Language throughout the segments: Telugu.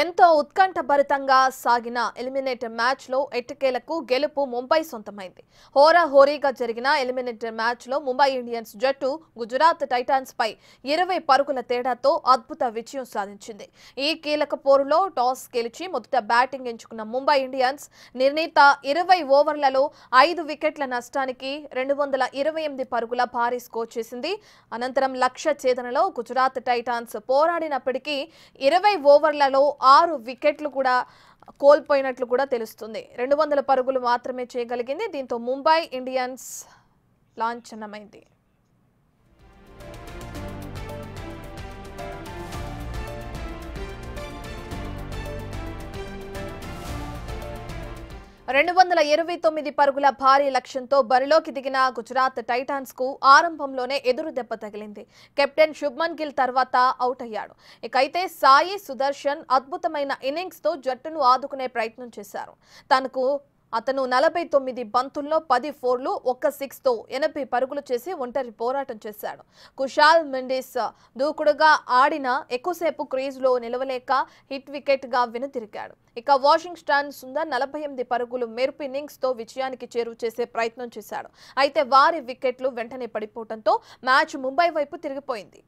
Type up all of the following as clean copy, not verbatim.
ఎంతో ఉత్కంఠభరితంగా సాగిన ఎలిమినేటర్ మ్యాచ్లో ఎట్టకేలకు గెలుపు ముంబై సొంతమైంది. హోరాహోరీగా జరిగిన ఎలిమినేటర్ మ్యాచ్లో ముంబై ఇండియన్స్ జట్టు గుజరాత్ టైటాన్స్ పై 20 పరుగుల తేడాతో అద్భుత విజయం సాధించింది. ఈ కీలక పోరులో టాస్ గెలిచి మొదట బ్యాటింగ్ ఎంచుకున్న ముంబై ఇండియన్స్ నిర్ణీత 20 ఓవర్లలో 5 వికెట్ల నష్టానికి 228 పరుగుల భారీ స్కోర్ చేసింది. అనంతరం లక్ష్య ఛేదనలో గుజరాత్ టైటాన్స్ పోరాడినప్పటికీ 20 ఓవర్లలో 6 వికెట్లు కూడా కోల్పోయినట్లు కూడా తెలుస్తుంది. 200 పరుగులు మాత్రమే చేయగలిగింది. దీంతో ముంబై ఇండియన్స్ లాంఛనమైంది. 229 పరుగుల భారీ లక్ష్యంతో బరిలోకి దిగిన గుజరాత్ టైటాన్స్ కు ఆరంభంలోనే ఎదురు దెబ్బ తగిలింది. కెప్టెన్ శుభ్మన్ గిల్ తర్వాత అవుట్ అయ్యాడు. ఇకైతే సాయి సుదర్శన్ అద్భుతమైన ఇన్నింగ్స్ తో జట్టును ఆదుకునే ప్రయత్నం చేశారు. అతను 49 బంతుల్లో 10 ఫోర్లు 1 సిక్స్తో 80 పరుగులు చేసి ఒంటరి పోరాటం చేశాడు. కుశాల్ మెండిస్ దూకుడుగా ఆడిన ఎక్కువసేపు క్రీజ్లో నిలవలేక హిట్ వికెట్గా వెనుతిరిగాడు. ఇక వాషింగ్టన్ సుందర్ 48 పరుగులు మెరుపు ఇన్నింగ్స్తో విజయానికి చేరువ చేసే ప్రయత్నం చేశాడు. అయితే వారి వికెట్లు వెంటనే పడిపోవడంతో మ్యాచ్ ముంబై వైపు తిరిగిపోయింది.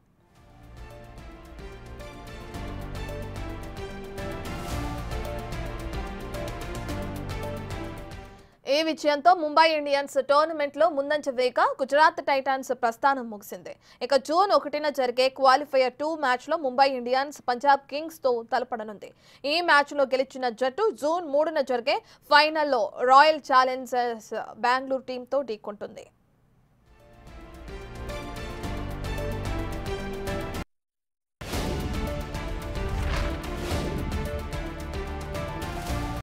ఈ విజయంతో ముంబై ఇండియన్స్ టోర్నమెంట్లో ముందంజ వేగా గుజరాత్ టైటాన్స్ ప్రస్థానం ముగిసింది. ఇక జూన్ 1న జరిగే క్వాలిఫైయర్ 2 మ్యాచ్లో ముంబై ఇండియన్స్ పంజాబ్ కింగ్స్తో తలపడనుంది. ఈ మ్యాచ్లో గెలిచిన జట్టు జూన్ 3న జరిగే ఫైనల్లో రాయల్ ఛాలెంజర్స్ బెంగళూరు టీంతో ఢీకొంటుంది.